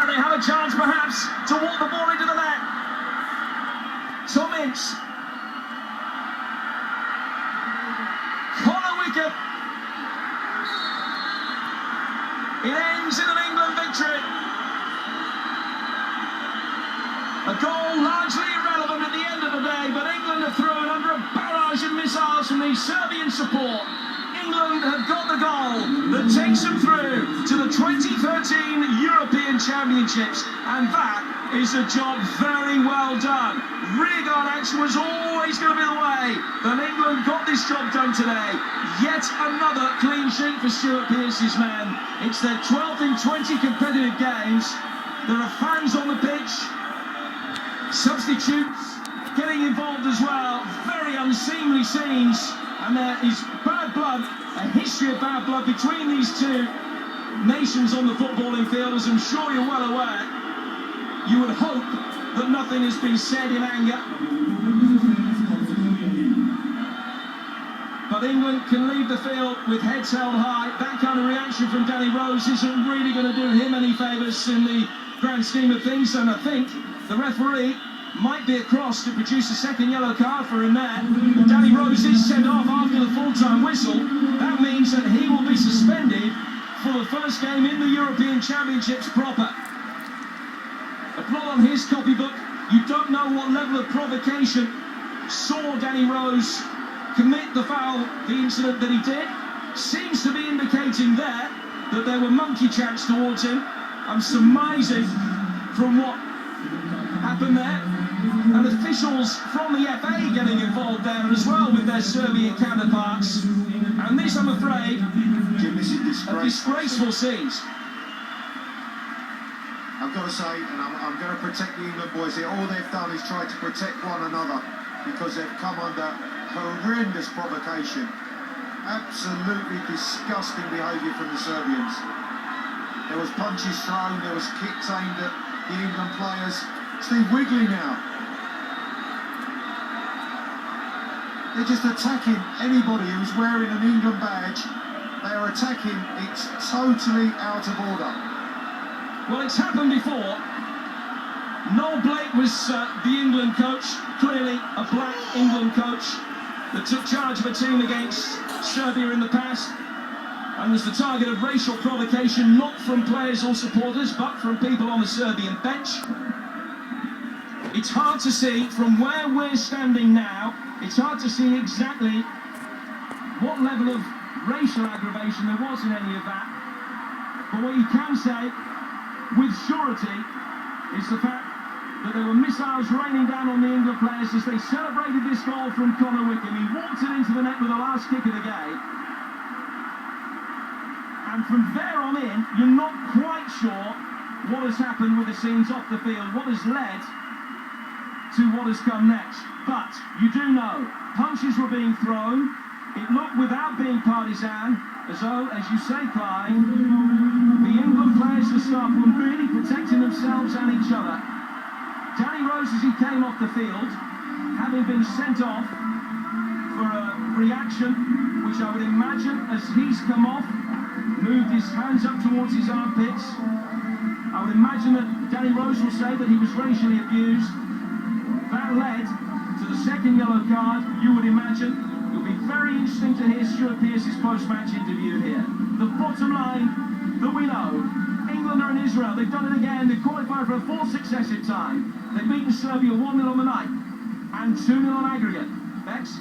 Now they have a chance perhaps to walk the ball into the net. Tom Ince. Connor Wickham. It ends in an England victory. A goal largely irrelevant at the end of the day, but England are thrown under a barrage of missiles from the Serbian support. England have got the goal that takes them through to the 2013 European Championships, and that is a job very well done. Rearguard action was always going to be the way, but England got this job done today. Yet another clean sheet for Stuart Pearce's men. It's their 12th in 20 competitive games. There are fans on the pitch. Substitutes getting involved as well. Very unseemly scenes, and there is bad blood, a history of bad blood between these two nations on the footballing field, as I'm sure you're well aware. You would hope that nothing has been said in anger, but England can leave the field with heads held high. That kind of reaction from Danny Rose isn't really going to do him any favours in the grand scheme of things, and I think the referee might be across to produce a second yellow card for him there. Danny Rose is sent off after the full-time whistle. That means that he will be suspended for the first game in the European Championships proper. A plot on his copybook. You don't know what level of provocation saw Danny Rose commit the foul, the incident that he did. Seems to be indicating there that there were monkey chaps towards him. I'm surmising from what happened there. And officials from the FA getting involved there as well with their Serbian counterparts. And this, I'm afraid, Jim, this is disgraceful scenes. I've got to say, and I'm going to protect the England boys here, all they've done is try to protect one another because they've come under horrendous provocation. Absolutely disgusting behaviour from the Serbians. There was punches thrown, there was kicks aimed at the England players. Steve Wigley now. They're just attacking anybody who's wearing an England badge. They are attacking. It's totally out of order. Well, it's happened before. Noel Blake was the England coach, clearly a black England coach that took charge of a team against Serbia in the past and was the target of racial provocation, not from players or supporters, but from people on the Serbian bench. It's hard to see from where we're standing now, it's hard to see exactly what level of racial aggravation there was in any of that. But what you can say with surety is the fact that there were missiles raining down on the England players as they celebrated this goal from Connor Wickham. He walked it into the net with the last kick of the game. And from there on in, you're not quite sure what has happened with the scenes off the field, what has led to what has come next. But you do know, punches were being thrown. It looked, without being partisan, as though, as you say, Clive, the England players and staff were really protecting themselves and each other. Danny Rose, as he came off the field, having been sent off for a reaction, which I would imagine, as he's come off, moved his hands up towards his armpits. I would imagine that Danny Rose will say that he was racially abused. That led to the second yellow card, you would imagine. It'll be very interesting to hear Stuart Pearce's post-match interview here. The bottom line that we know, England are in Israel. They've done it again. They've qualified for a fourth successive time. They've beaten Serbia 1-0 on the night and 2-0 on aggregate. Bex?